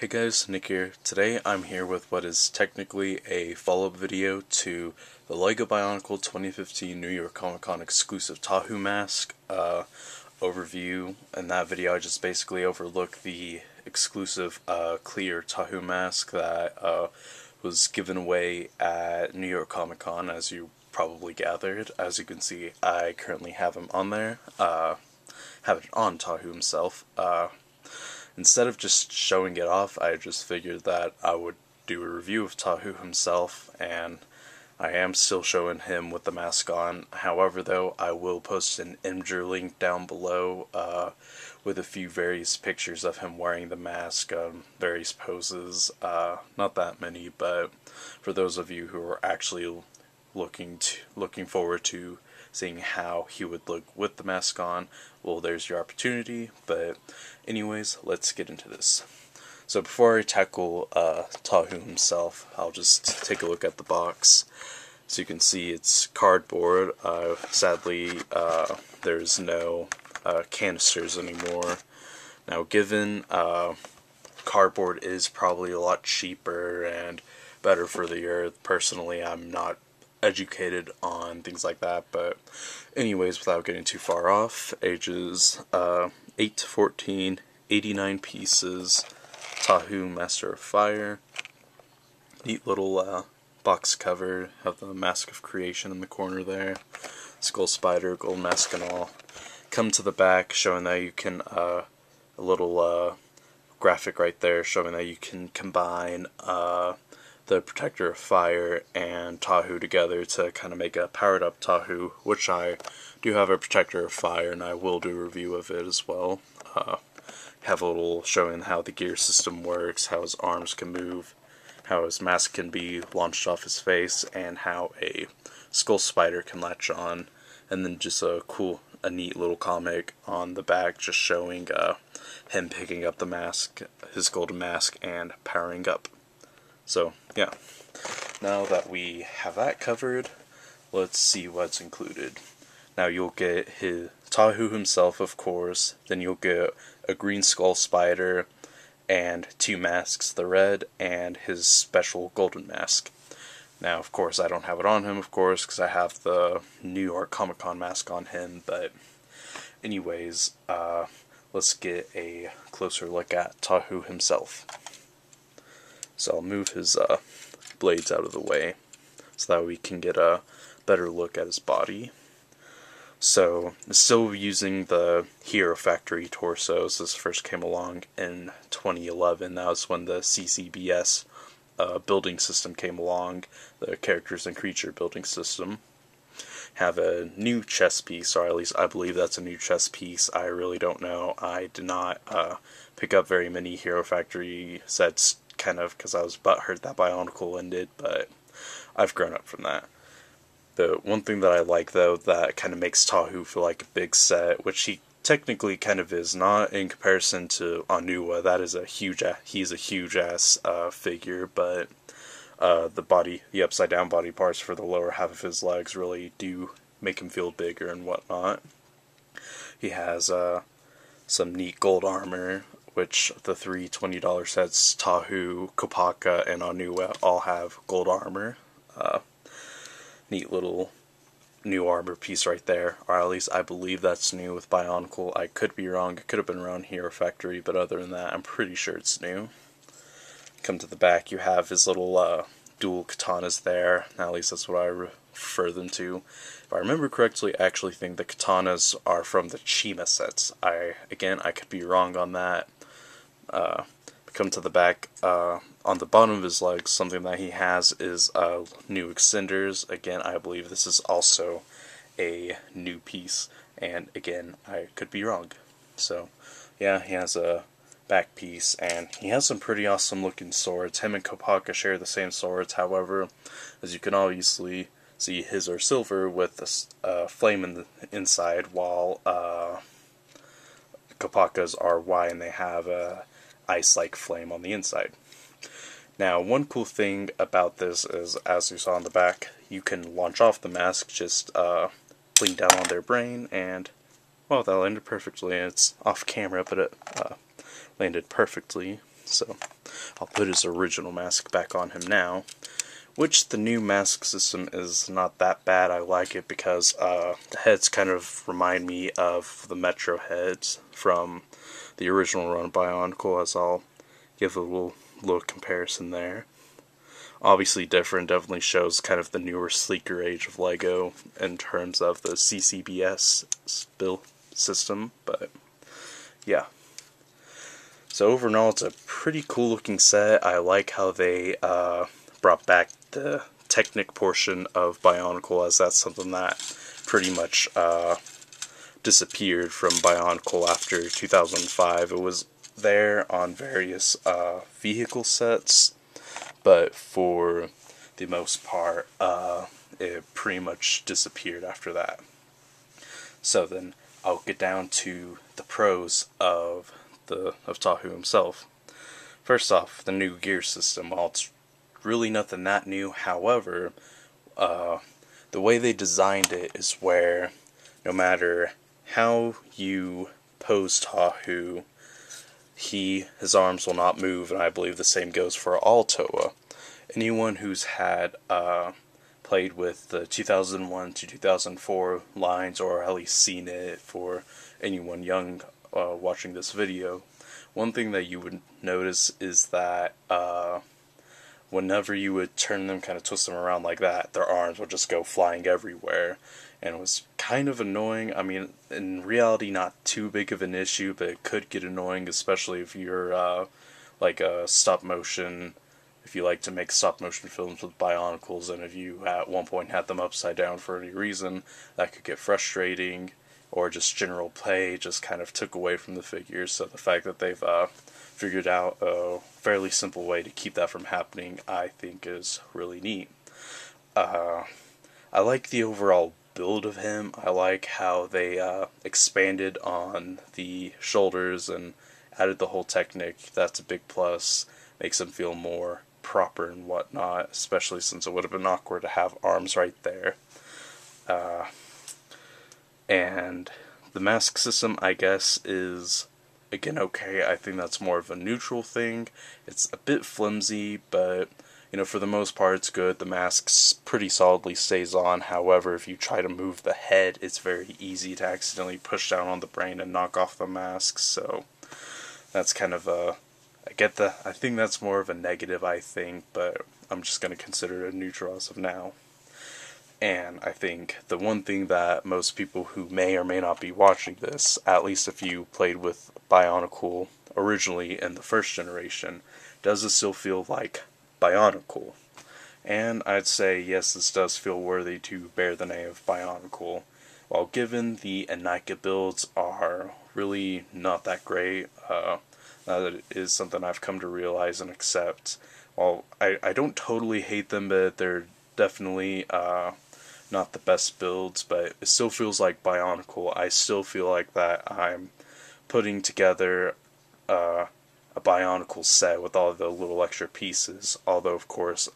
Hey guys, Nick here. Today I'm here with what is technically a follow-up video to the LEGO Bionicle 2015 New York Comic Con exclusive Tahu mask overview. In that video I just basically overlooked the exclusive clear Tahu mask that was given away at New York Comic Con, as you probably gathered. As you can see, I currently have him on there, have it on Tahu himself. Instead of just showing it off, I just figured that I would do a review of Tahu himself, and I am still showing him with the mask on. However, though, I will post an Imgur link down below with a few various pictures of him wearing the mask, various poses. Not that many, but for those of you who are actually looking forward to seeing how he would look with the mask on, well, there's your opportunity. But anyways, let's get into this. So before I tackle Tahu himself, I'll just take a look at the box. So you can see it's cardboard. Sadly, there's no canisters anymore. Now, given cardboard is probably a lot cheaper and better for the earth, personally I'm not educated on things like that, but anyways, without getting too far off, ages 8 to 14, 89 pieces, Tahu Master of Fire. Neat little box cover, have the Mask of Creation in the corner there, Skull Spider, gold mask and all. Come to the back, showing that you can, a little graphic right there showing that you can combine the Protector of Fire and Tahu together to kind of make a powered up Tahu, which I do have a Protector of Fire and I will do a review of it as well. Have a little showing how the gear system works, how his arms can move, how his mask can be launched off his face, and how a Skull Spider can latch on, and then just a neat little comic on the back just showing him picking up the mask, his golden mask, and powering up. So, yeah, now that we have that covered, let's see what's included. Now you'll get his Tahu himself, of course, then you'll get a green Skull Spider and two masks, the red and his special golden mask. Now, of course, I don't have it on him, of course, because I have the New York Comic Con mask on him, but anyways, let's get a closer look at Tahu himself. So I'll move his blades out of the way so that we can get a better look at his body. So, still using the Hero Factory torsos. This first came along in 2011. That was when the CCBS building system came along, the Characters and Creature building system. Have a new chess piece, or at least I believe that's a new chess piece. I really don't know. I did not pick up very many Hero Factory sets, kind of because I was butthurt that Bionicle ended, but I've grown up from that. The one thing that I like, though, that kind of makes Tahu feel like a big set, which he technically kind of is, not in comparison to Anuwa. That is he's a huge ass figure, but the upside down body parts for the lower half of his legs really do make him feel bigger and whatnot. He has some neat gold armor, which the three $20 sets, Tahu, Kopaka, and Anuwa, all have gold armor. Neat little new armor piece right there, or at least I believe that's new with Bionicle. I could be wrong, it could have been around Hero Factory, but other than that, I'm pretty sure it's new. Come to the back, you have his little dual katanas there, at least that's what I refer them to. If I remember correctly, I actually think the katanas are from the Chima sets. I could be wrong on that. Come to the back, on the bottom of his legs, something that he has is new extenders. Again, I believe this is also a new piece, and again, I could be wrong. So, yeah, he has a back piece, and he has some pretty awesome looking swords. Him and Kopaka share the same swords, however, as you can obviously see, his are silver with a flame in the inside, while Kopaka's are white and they have a ice-like flame on the inside. Now, one cool thing about this is, as you saw on the back, you can launch off the mask, just lean down on their brain, and, well, that landed perfectly. It's off camera, but it landed perfectly. So I'll put his original mask back on him now, which the new mask system is not that bad. I like it because the heads kind of remind me of the Metro heads from the original run of Bionicle, as I'll give a little comparison there. Obviously different, definitely shows kind of the newer, sleeker age of LEGO in terms of the CCBS build system, but yeah. So overall, it's a pretty cool looking set. I like how they brought back the Technic portion of Bionicle, as that's something that pretty much disappeared from Bionicle after 2005. It was there on various vehicle sets, but for the most part, it pretty much disappeared after that. So then I'll get down to the pros of Tahu himself. First off, the new gear system. While it's really nothing that new, however, the way they designed it is where no matter how you pose Tahu, his arms will not move, and I believe the same goes for all Toa. Anyone who's had played with the 2001 to 2004 lines, or at least seen it for anyone young watching this video, one thing that you would notice is that whenever you would turn them, kind of twist them around like that, their arms would just go flying everywhere, and it was kind of annoying. I mean, in reality, not too big of an issue, but it could get annoying, especially if you're like a stop motion. If you like to make stop motion films with Bionicles, and if you at one point had them upside down for any reason, that could get frustrating, or just general play just kind of took away from the figures. So the fact that they've figured out a fairly simple way to keep that from happening, I think is really neat. I like the overall build of him. I like how they expanded on the shoulders and added the whole Technic. That's a big plus. Makes him feel more proper and whatnot, especially since it would have been awkward to have arms right there. And the mask system, I guess, is again okay. I think that's more of a neutral thing. It's a bit flimsy, but you know, for the most part it's good. The mask pretty solidly stays on. However, if you try to move the head, it's very easy to accidentally push down on the brain and knock off the mask. So that's kind of I think that's more of a negative, I think, but I'm just going to consider it a neutral as of now. And I think the one thing that most people who may or may not be watching this, at least if you played with Bionicle originally in the first generation, does it still feel like Bionicle? And I'd say yes, this does feel worthy to bear the name of Bionicle. While given the Anika builds are really not that great, that it is something I've come to realize and accept. While I don't totally hate them, but they're definitely not the best builds, but it still feels like Bionicle. I still feel like that I'm putting together a Bionicle set with all the little extra pieces, although of course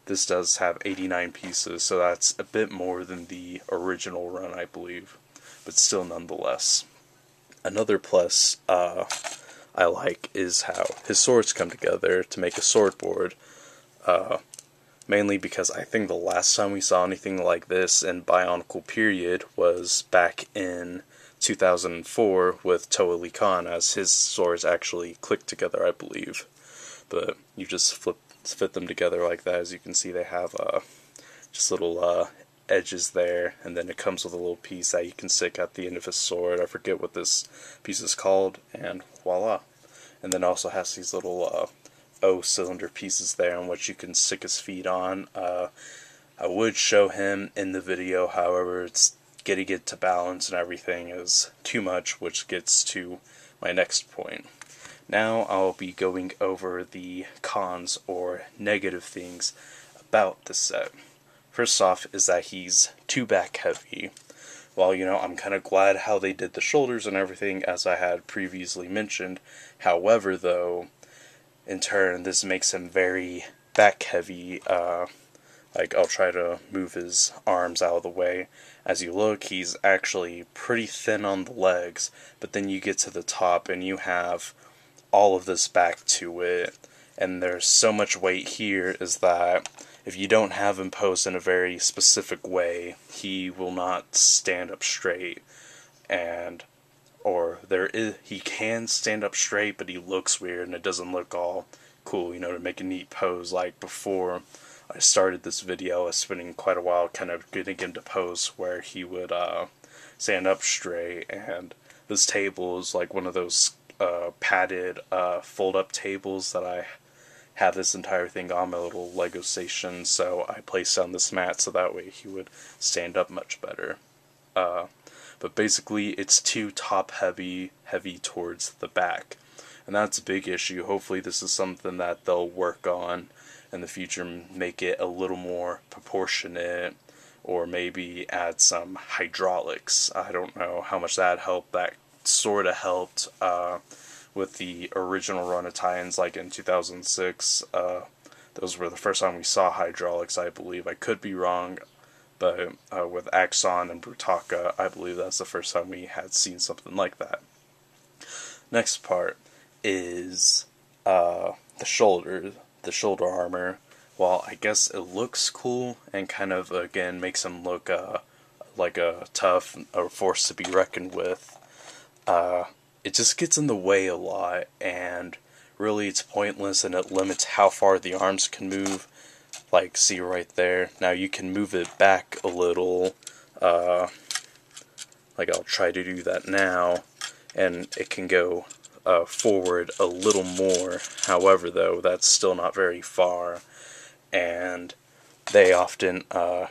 this does have 89 pieces, so that's a bit more than the original run, I believe, but still nonetheless. Another plus I like is how his swords come together to make a sword board, mainly because I think the last time we saw anything like this in Bionicle period was back in 2004 with Toa Lee Khan, as his swords actually click together, I believe. But you just fit them together like that. As you can see, they have just little edges there, and then it comes with a little piece that you can stick at the end of his sword. I forget what this piece is called, and voila. And then also has these little O-cylinder pieces there on which you can stick his feet on. I would show him in the video, however, it's getting it to balance and everything is too much, which gets to my next point. Now I'll be going over the cons or negative things about the set. First off is that he's too back heavy. While, you know, I'm kind of glad how they did the shoulders and everything, as I had previously mentioned. However, though, in turn, this makes him very back heavy. Like, I'll try to move his arms out of the way. As you look, he's actually pretty thin on the legs, but then you get to the top and you have all of this back to it, and there's so much weight here, is that if you don't have him posed in a very specific way, he will not stand up straight. And he can stand up straight, but he looks weird and it doesn't look all cool, to make a neat pose. Like before I started this video, I was spending quite a while kind of getting him to pose where he would stand up straight, and this table is like one of those padded fold-up tables that I have this entire thing on my little Lego station, so I placed down this mat so that way he would stand up much better. But basically it's too top heavy towards the back, and that's a big issue. Hopefully this is something that they'll work on in the future, make it a little more proportionate, or maybe add some hydraulics. I don't know how much that helped. That sort of helped with the original run of tie-ins, like in 2006. Those were the first time we saw hydraulics, I believe. I could be wrong, but with Axon and Brutaka, I believe that's the first time we had seen something like that. Next part is the shoulder armor. While I guess it looks cool and kind of, again, makes him look like a tough or force to be reckoned with, it just gets in the way a lot, and really it's pointless, and it limits how far the arms can move. Like, see right there, now you can move it back a little, like I'll try to do that now, and it can go forward a little more. However, though, that's still not very far, and they often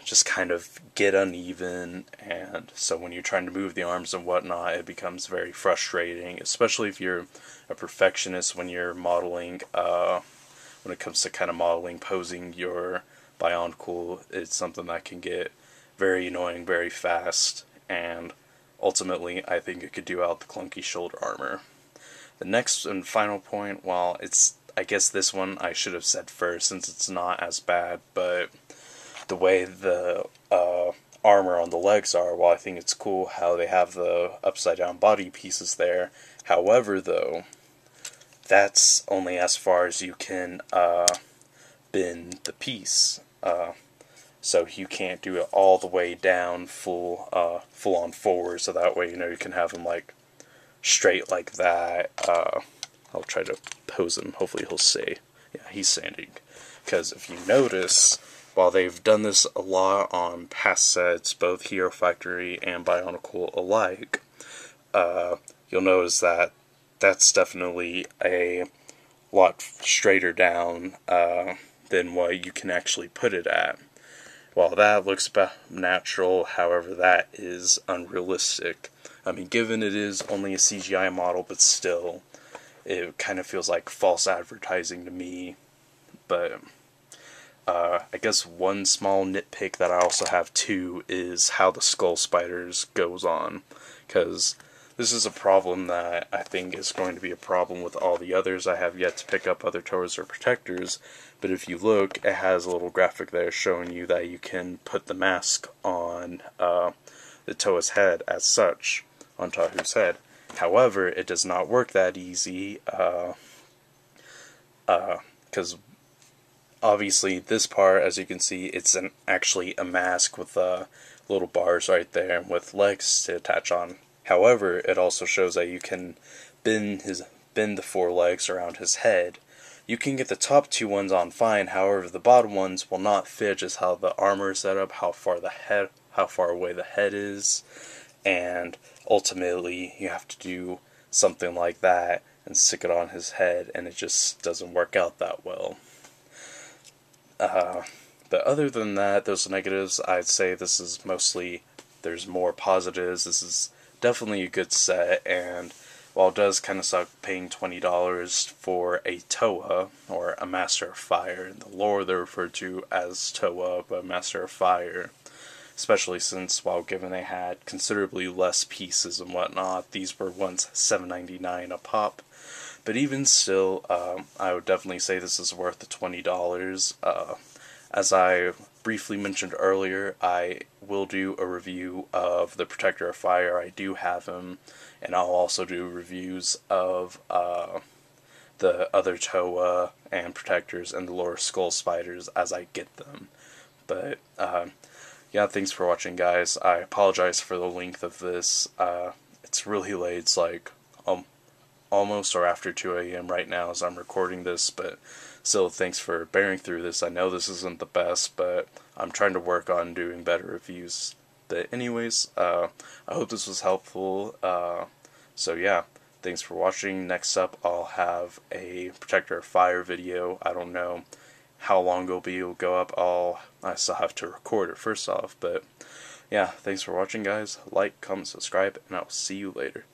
just kind of get uneven, and so when you're trying to move the arms and whatnot, it becomes very frustrating, especially if you're a perfectionist when you're modeling, when it comes to kind of modeling, posing your Bionicle. It's something that can get very annoying very fast, and ultimately I think it could do out the clunky shoulder armor. The next and final point, while I guess this one I should have said first since it's not as bad, but the way the armor on the legs are, while I think it's cool how they have the upside down body pieces there, however though, that's only as far as you can bend the piece. So you can't do it all the way down full on forward, so that way you can have him like straight like that. I'll try to pose him, hopefully he'll stay. Yeah, he's standing. Because if you notice, while they've done this a lot on past sets, both Hero Factory and Bionicle alike, you'll notice that that's definitely a lot straighter down than what you can actually put it at. While that looks natural, however, that is unrealistic. I mean, given it is only a CGI model, but still, it kind of feels like false advertising to me. But I guess one small nitpick that I also have too is how the skull spiders goes on, because this is a problem that I think is going to be a problem with all the others. I have yet to pick up other Toas or Protectors, but if you look, it has a little graphic there showing you that you can put the mask on the Toa's head as such, on Tahu's head. However, it does not work that easy, because obviously this part, as you can see, it's actually a mask with little bars right there and with legs to attach on. However, it also shows that you can bend the four legs around his head. You can get the top two ones on fine, however the bottom ones will not fit, just how the armor is set up, how far away the head is, and ultimately you have to do something like that and stick it on his head, and it just doesn't work out that well. But other than that, those negatives, I'd say this is mostly, there's more positives. This is definitely a good set, and while it does kind of suck paying $20 for a Toa, or a Master of Fire, in the lore they're referred to as Toa, but Master of Fire, especially since, while given they had considerably less pieces and whatnot, these were once $7.99 a pop. But even still, I would definitely say this is worth the $20. As I briefly mentioned earlier, I will do a review of the Protector of Fire. I do have him, and I'll also do reviews of the other Toa and protectors and the lower skull spiders as I get them. But yeah, thanks for watching, guys. I apologize for the length of this. It's really late. It's like almost or after 2 a.m. right now as I'm recording this, but still, thanks for bearing through this. I know this isn't the best, but I'm trying to work on doing better reviews. But anyways, I hope this was helpful. So yeah, thanks for watching. Next up, I'll have a Protector of Fire video. I don't know how long it'll go up. I still have to record it first off, but yeah, thanks for watching, guys. Like, comment, subscribe, and I'll see you later.